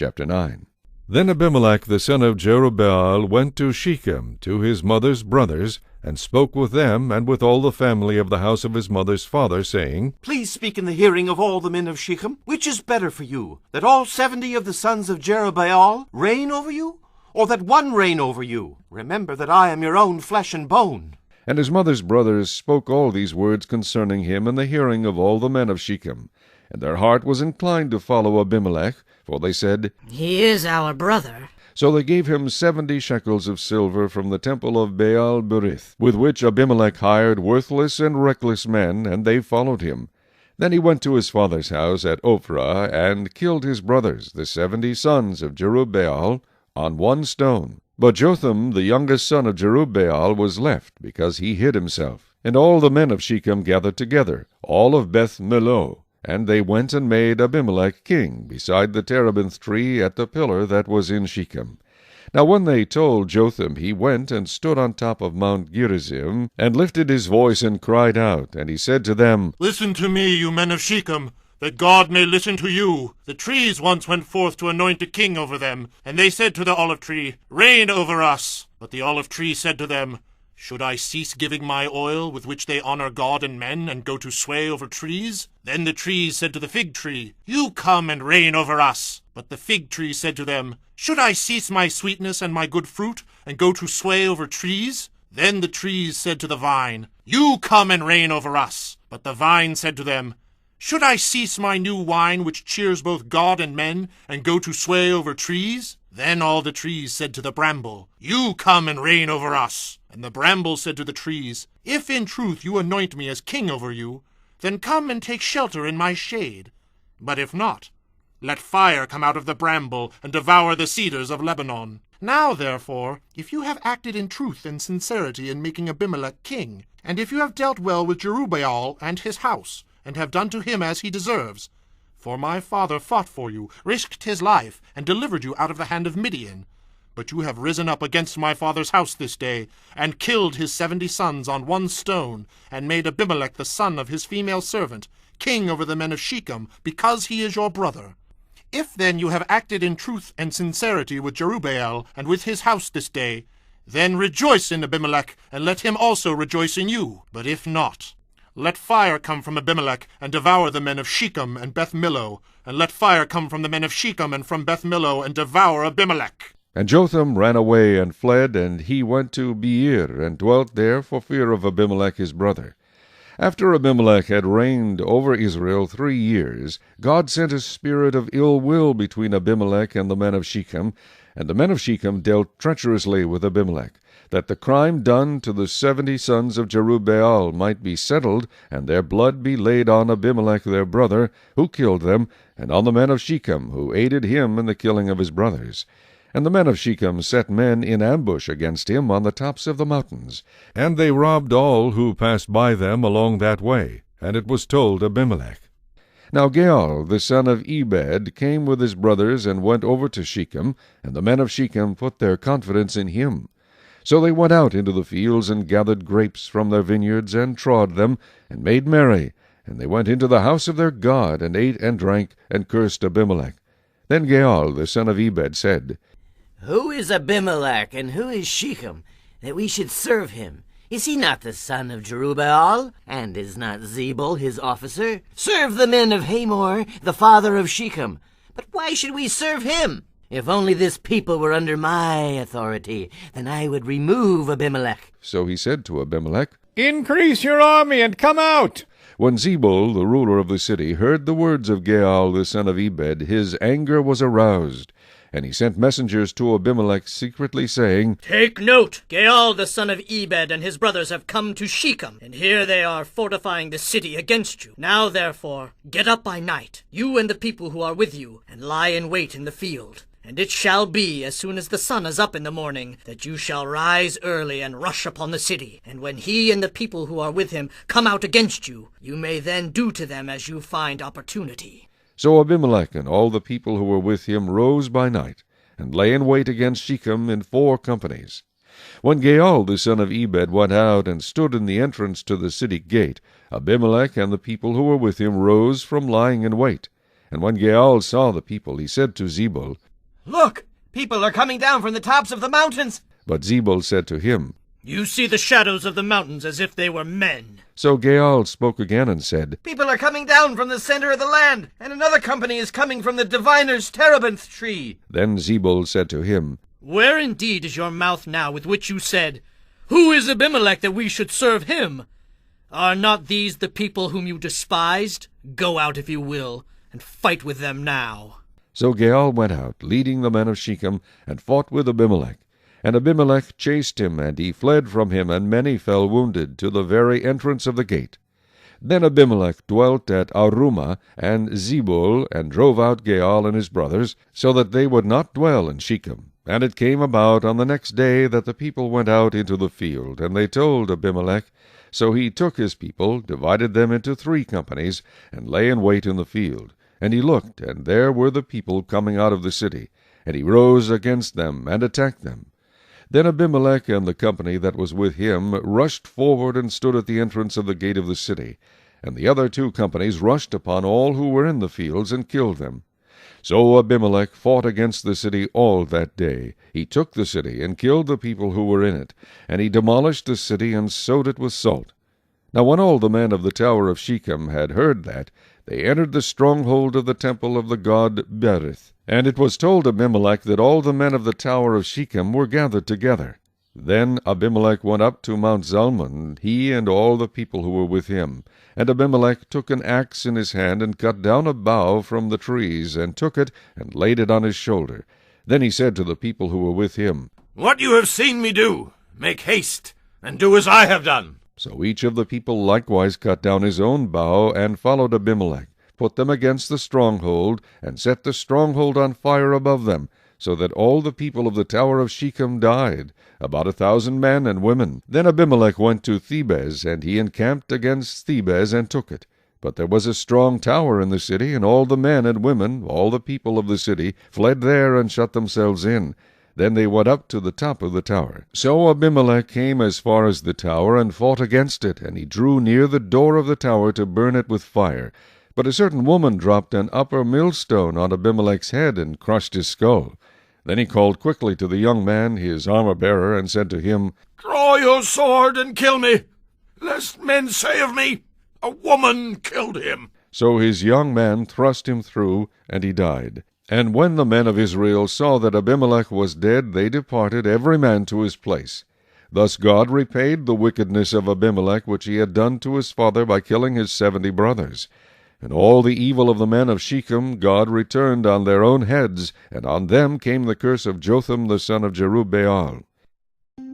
Chapter 9. Then Abimelech the son of Jerubbaal went to Shechem to his mother's brothers, and spoke with them and with all the family of the house of his mother's father, saying, Please speak in the hearing of all the men of Shechem. Which is better for you, that all 70 of the sons of Jerubbaal reign over you, or that one reign over you? Remember that I am your own flesh and bone. And his mother's brothers spoke all these words concerning him in the hearing of all the men of Shechem. And their heart was inclined to follow Abimelech, for they said, He is our brother. So they gave him 70 shekels of silver from the temple of Baal-berith, with which Abimelech hired worthless and reckless men, and they followed him. Then he went to his father's house at Ophrah, and killed his brothers, the 70 sons of Jerubbaal, on one stone. But Jotham, the youngest son of Jerubbaal, was left, because he hid himself. And all the men of Shechem gathered together, all of Beth-millo, and they went and made Abimelech king beside the terebinth tree at the pillar that was in Shechem. Now when they told Jotham, he went and stood on top of Mount Gerizim, and lifted his voice and cried out. And he said to them, Listen to me, you men of Shechem, that God may listen to you. The trees once went forth to anoint a king over them, and they said to the olive tree, Reign over us. But the olive tree said to them, Should I cease giving my oil, with which they honor God and men, and go to sway over trees? Then the trees said to the fig tree, You come and reign over us. But the fig tree said to them, Should I cease my sweetness and my good fruit, and go to sway over trees? Then the trees said to the vine, You come and reign over us. But the vine said to them, Should I cease my new wine, which cheers both God and men, and go to sway over trees? Then all the trees said to the bramble, You come and reign over us. And the bramble said to the trees, If in truth you anoint me as king over you, then come and take shelter in my shade. But if not, let fire come out of the bramble, and devour the cedars of Lebanon. Now, therefore, if you have acted in truth and sincerity in making Abimelech king, and if you have dealt well with Jerubbaal and his house, and have done to him as he deserves, for my father fought for you, risked his life, and delivered you out of the hand of Midian. But you have risen up against my father's house this day, and killed his 70 sons on one stone, and made Abimelech the son of his female servant king over the men of Shechem, because he is your brother. If then you have acted in truth and sincerity with Jerubbaal and with his house this day, then rejoice in Abimelech, and let him also rejoice in you. But if not, let fire come from Abimelech, and devour the men of Shechem and Beth-millo, and let fire come from the men of Shechem and from Beth-millo, and devour Abimelech. And Jotham ran away and fled, and he went to Beer, and dwelt there for fear of Abimelech his brother. After Abimelech had reigned over Israel 3 years, God sent a spirit of ill will between Abimelech and the men of Shechem, and the men of Shechem dealt treacherously with Abimelech, that the crime done to the 70 sons of Jerubbaal might be settled, and their blood be laid on Abimelech their brother, who killed them, and on the men of Shechem, who aided him in the killing of his brothers. And the men of Shechem set men in ambush against him on the tops of the mountains, and they robbed all who passed by them along that way. And it was told Abimelech. Now Gaal the son of Ebed came with his brothers, and went over to Shechem, and the men of Shechem put their confidence in him. So they went out into the fields, and gathered grapes from their vineyards, and trod them, and made merry. And they went into the house of their God, and ate and drank, and cursed Abimelech. Then Gaal the son of Ebed said, Who is Abimelech, and who is Shechem, that we should serve him? Is he not the son of Jerubbaal? And is not Zebul his officer? Serve the men of Hamor, the father of Shechem. But why should we serve him? If only this people were under my authority, then I would remove Abimelech. So he said to Abimelech, Increase your army, and come out. When Zebul, the ruler of the city, heard the words of Gaal the son of Ebed, his anger was aroused. And he sent messengers to Abimelech secretly, saying, Take note, Gaal the son of Ebed and his brothers have come to Shechem, and here they are fortifying the city against you. Now therefore, get up by night, you and the people who are with you, and lie in wait in the field. And it shall be, as soon as the sun is up in the morning, that you shall rise early and rush upon the city. And when he and the people who are with him come out against you, you may then do to them as you find opportunity. So Abimelech and all the people who were with him rose by night, and lay in wait against Shechem in 4 companies. When Gaal the son of Ebed went out and stood in the entrance to the city gate, Abimelech and the people who were with him rose from lying in wait. And when Gaal saw the people, he said to Zebul, Look! People are coming down from the tops of the mountains! But Zebul said to him, You see the shadows of the mountains as if they were men. So Gaal spoke again and said, People are coming down from the center of the land, and another company is coming from the diviner's terebinth tree. Then Zebul said to him, Where indeed is your mouth now with which you said, Who is Abimelech that we should serve him? Are not these the people whom you despised? Go out, if you will, and fight with them now. So Gaal went out, leading the men of Shechem, and fought with Abimelech. And Abimelech chased him, and he fled from him, and many fell wounded, to the very entrance of the gate. Then Abimelech dwelt at Arumah and Zebul, and drove out Gaal and his brothers, so that they would not dwell in Shechem. And it came about on the next day that the people went out into the field, and they told Abimelech. So he took his people, divided them into 3 companies, and lay in wait in the field. And he looked, and there were the people coming out of the city. And he rose against them, and attacked them. Then Abimelech and the company that was with him rushed forward and stood at the entrance of the gate of the city. And the other 2 companies rushed upon all who were in the fields, and killed them. So Abimelech fought against the city all that day. He took the city, and killed the people who were in it. And he demolished the city, and sowed it with salt. Now when all the men of the tower of Shechem had heard that, they entered the stronghold of the temple of the god Berith. And it was told Abimelech that all the men of the tower of Shechem were gathered together. Then Abimelech went up to Mount Zalmon, he and all the people who were with him. And Abimelech took an axe in his hand, and cut down a bough from the trees, and took it, and laid it on his shoulder. Then he said to the people who were with him, What you have seen me do, make haste, and do as I have done. So each of the people likewise cut down his own bough, and followed Abimelech, put them against the stronghold, and set the stronghold on fire above them, so that all the people of the tower of Shechem died, about 1,000 men and women. Then Abimelech went to Thebez, and he encamped against Thebez, and took it. But there was a strong tower in the city, and all the men and women, all the people of the city, fled there and shut themselves in. Then they went up to the top of the tower. So Abimelech came as far as the tower, and fought against it, and he drew near the door of the tower to burn it with fire. But a certain woman dropped an upper millstone on Abimelech's head, and crushed his skull. Then he called quickly to the young man, his armor-bearer, and said to him, Draw your sword and kill me, lest men say of me, A woman killed him. So his young man thrust him through, and he died. And when the men of Israel saw that Abimelech was dead, they departed, every man to his place. Thus God repaid the wickedness of Abimelech, which he had done to his father by killing his 70 brothers. And all the evil of the men of Shechem God returned on their own heads, and on them came the curse of Jotham the son of Jerubbaal.